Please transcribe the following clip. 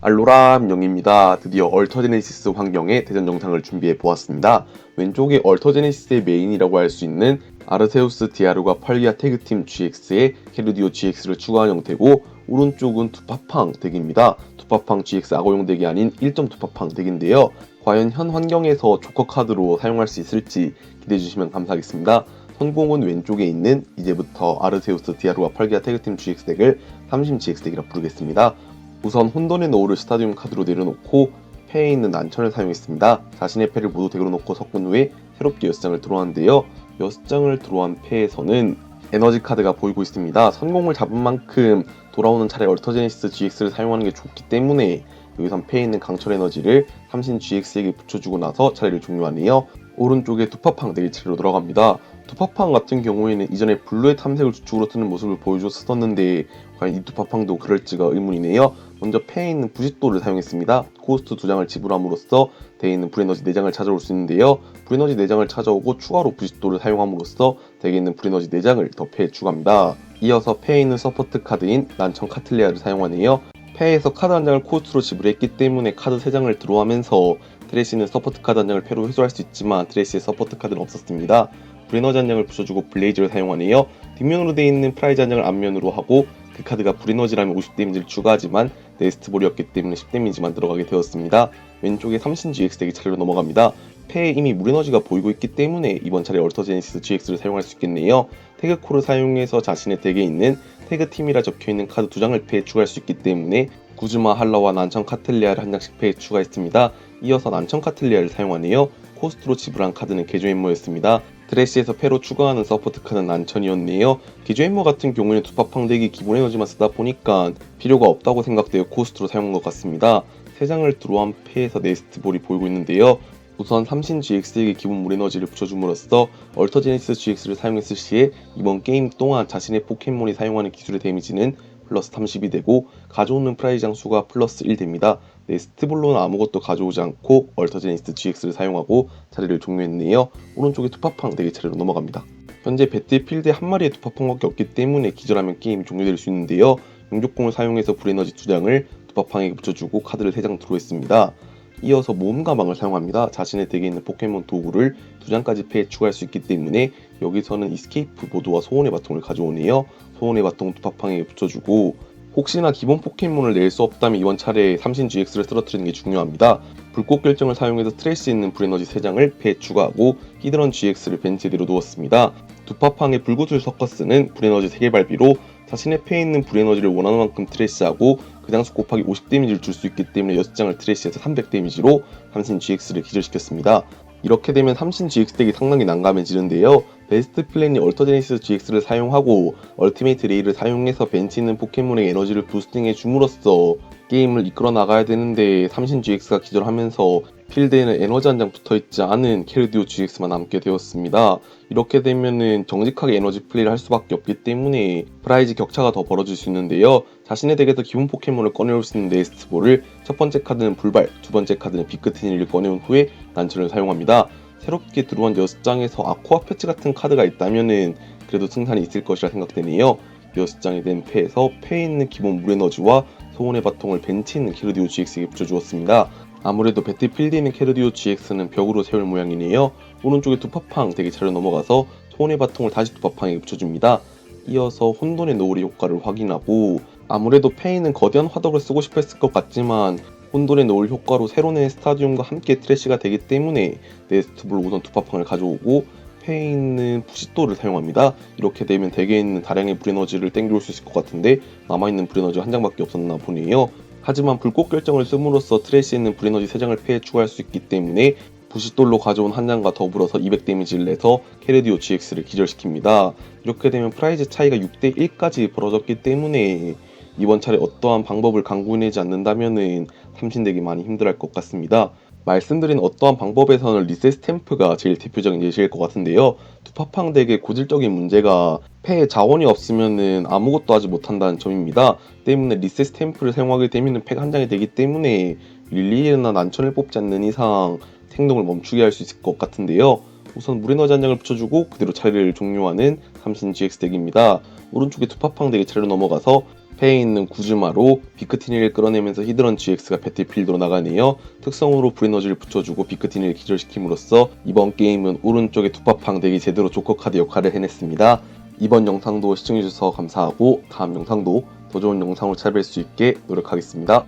알로라 민영입니다. 드디어 얼터제네시스 환경의 대전 영상을 준비해 보았습니다. 왼쪽에 얼터제네시스의 메인이라고 할 수 있는 아르세우스 디아루가 펄기아 태그팀 GX에 캐르디오 GX를 추가한 형태고, 오른쪽은 두파팡 덱입니다. 두파팡 GX 악어용 덱이 아닌 1점 두파팡 덱인데요. 과연 현 환경에서 조커 카드로 사용할 수 있을지 기대해 주시면 감사하겠습니다. 선공은 왼쪽에 있는 이제부터 아르세우스 디아루가 펄기아 태그팀 GX 덱을 삼심 GX 덱이라 부르겠습니다. 우선 혼돈의 노을을 스타디움 카드로 내려놓고 패에 있는 난천을 사용했습니다. 자신의 패를 모두 덱으로 놓고 섞은 후에 새롭게 6장을 드로우하는데요. 6장을 드로우한 패에서는 에너지 카드가 보이고 있습니다. 선공을 잡은 만큼 돌아오는 차례 얼터제니시스 GX를 사용하는 게 좋기 때문에 여기선 패에 있는 강철 에너지를 삼신 GX에게 붙여주고 나서 차례를 종료하네요. 오른쪽에 두파팡 덱이 차례로 들어갑니다. 두파팡 같은 경우에는 이전에 블루의 탐색을 주축으로 쓰는 모습을 보여줬었는데 과연 이 두파팡도 그럴지가 의문이네요. 먼저 패에 있는 부싯돌을 사용했습니다. 코스트 2장을 지불함으로써 덱에 있는 불에너지 4장을 찾아올 수 있는데요. 불에너지 4장을 찾아오고 추가로 부싯돌을 사용함으로써 덱에 있는 불에너지 4장을 더 패에 추가합니다. 이어서 패에 있는 서포트 카드인 난청 카틀레아를 사용하네요. 패에서 카드 한 장을 코스트로 지불했기 때문에 카드 3장을 드로우하면서 트래시는 서포트 카드 한 장을 패로 회수할 수 있지만 트래시의 서포트 카드는 없었습니다. 불에너지 한 장을 붙여주고 블레이즈를 사용하네요. 뒷면으로 되어 있는 프라이즈 한 장을 앞면으로 하고 그 카드가 불에너지라면 50 데미지를 추가하지만 네스트볼이었기 때문에 10 데미지만 들어가게 되었습니다. 왼쪽에 삼신 GX 덱이 차례로 넘어갑니다. 패에 이미 물에너지가 보이고 있기 때문에 이번 차례 얼터제니시스 GX를 사용할 수 있겠네요. 태그코를 사용해서 자신의 덱에 있는 태그팀이라 적혀있는 카드 2장을 패에 추가할 수 있기 때문에 구즈마 할러와 난청 카틀리아를 한 장씩 패에 추가했습니다. 이어서 난청 카틀리아를 사용하네요. 코스트로 지불한 카드는 개조 햄머였습니다. 트래시에서 패로 추가하는 서포트 카드는 난천이었네요. 개조 햄머 같은 경우에는 두파팡 덱이 기본 에너지만 쓰다 보니까 필요가 없다고 생각되어 코스트로 사용한 것 같습니다. 3장을 드로우한 패에서 네스트볼이 보이고 있는데요. 우선 삼신 GX에게 기본 물에너지를 붙여줌으로써 얼터제니시스 GX를 사용했을 시에 이번 게임 동안 자신의 포켓몬이 사용하는 기술의 데미지는 플러스 30이 되고 가져오는 프라이즈 장수가 플러스 1 됩니다. 네스트볼로는 아무것도 가져오지 않고 얼터제니시스 GX를 사용하고 차례를 종료했네요. 오른쪽에 두파팡 덱의 차례로 넘어갑니다. 현재 배틀필드에 한 마리의 두파팡밖에 없기 때문에 기절하면 게임이 종료될 수 있는데요. 용족공을 사용해서 불에너지 2장을 두파팡에게 붙여주고 카드를 3장 드로우했습니다. 이어서 모험 가방을 사용합니다. 자신의 덱에 있는 포켓몬 도구를 2장까지 패에 추가할 수 있기 때문에 여기서는 이스케이프 보드와 소원의 바통을 가져오네요. 소원의 바통 두파팡에게 붙여주고 혹시나 기본 포켓몬을 낼 수 없다면 이번 차례에 삼신 GX를 쓰러뜨리는 게 중요합니다. 불꽃 결정을 사용해서 트래시 있는 불에너지 3장을 패에 추가하고 히드런 GX를 벤치에 내려놓았습니다. 두파팡의 불꽃을 섞어 쓰는 불에너지 3개 발비로 자신의 패에 있는 불에너지를 원하는 만큼 트래시하고 그 장수 곱하기 50 데미지를 줄 수 있기 때문에 6장을 트래시해서 300 데미지로 삼신 GX를 기절시켰습니다. 이렇게 되면 삼신 GX 덱이 상당히 난감해지는데요. 베스트 플랜이 얼터제니시스 GX를 사용하고 얼티메이트 레이를 사용해서 벤치 있는 포켓몬의 에너지를 부스팅해 줌으로써 게임을 이끌어 나가야 되는데 삼신 GX가 기절하면서 필드에는 에너지 한 장 붙어있지 않은 캐르디오 GX만 남게 되었습니다. 이렇게 되면은 정직하게 에너지 플레이를 할 수밖에 없기 때문에 프라이즈 격차가 더 벌어질 수 있는데요. 자신의 덱에서 기본 포켓몬을 꺼내올 수 있는 네스트볼을 첫 번째 카드는 불발, 두 번째 카드는 비크트니를 꺼내온 후에 난천을 사용합니다. 새롭게 들어온 6장에서 아쿠아 패치 같은 카드가 있다면은 그래도 승산이 있을 것이라 생각되네요. 6장이 된 패에서 패에 있는 기본 물에너지와 소원의 바통을 벤치에 있는 캐르디오 GX에게 붙여주었습니다. 아무래도 배틀필드에 있는 캐르디오 GX는 벽으로 세울 모양이네요. 오른쪽에 두파팡 덱이 차례로 넘어가서 소원의 바통을 다시 두파팡에게 붙여줍니다. 이어서 혼돈의 노을의 효과를 확인하고 아무래도 패에 있는 거대한 화덕을 쓰고 싶어 했을 것 같지만 혼돈의 노을 효과로 새로 낸 스타디움과 함께 트래시가 되기 때문에 네스트볼 우선 두파팡을 가져오고 패에 있는 부싯돌을 사용합니다. 이렇게 되면 덱에 있는 다량의 불에너지를 땡겨올 수 있을 것 같은데 남아있는 불에너지가 한 장밖에 없었나 보네요. 하지만 불꽃 결정을 씀으로써 트래시에 있는 불에너지 3장을 패에 추가할 수 있기 때문에 부싯돌로 가져온 한 장과 더불어서 200 데미지를 내서 캐르디오 GX를 기절시킵니다. 이렇게 되면 프라이즈 차이가 6대 1까지 벌어졌기 때문에 이번 차례 어떠한 방법을 강구해내지 않는다면은 삼신덱이 많이 힘들어할 것 같습니다. 말씀드린 어떠한 방법에서는 리셋 스탬프가 제일 대표적인 예시일 것 같은데요. 두파팡 덱의 고질적인 문제가 패에 자원이 없으면은 아무것도 하지 못한다는 점입니다. 때문에 리셋 스탬프를 사용하게 되면 팩 한 장이 되기 때문에 릴리에나 난천을 뽑지 않는 이상 행동을 멈추게 할 수 있을 것 같은데요. 우선 물에너지 한 장을 붙여주고 그대로 차례를 종료하는 삼신 GX 덱입니다. 오른쪽에 두파팡 덱의 차례로 넘어가서 패에 있는 구즈마로 비크티니를 끌어내면서 히드런 GX가 배틀필드로 나가네요. 특성으로 브레너지를 붙여주고 비크티니를 기절시킴으로써 이번 게임은 오른쪽의 투파팡 덱이 제대로 조커 카드 역할을 해냈습니다. 이번 영상도 시청해주셔서 감사하고 다음 영상도 더 좋은 영상으로 찾아뵐 수 있게 노력하겠습니다.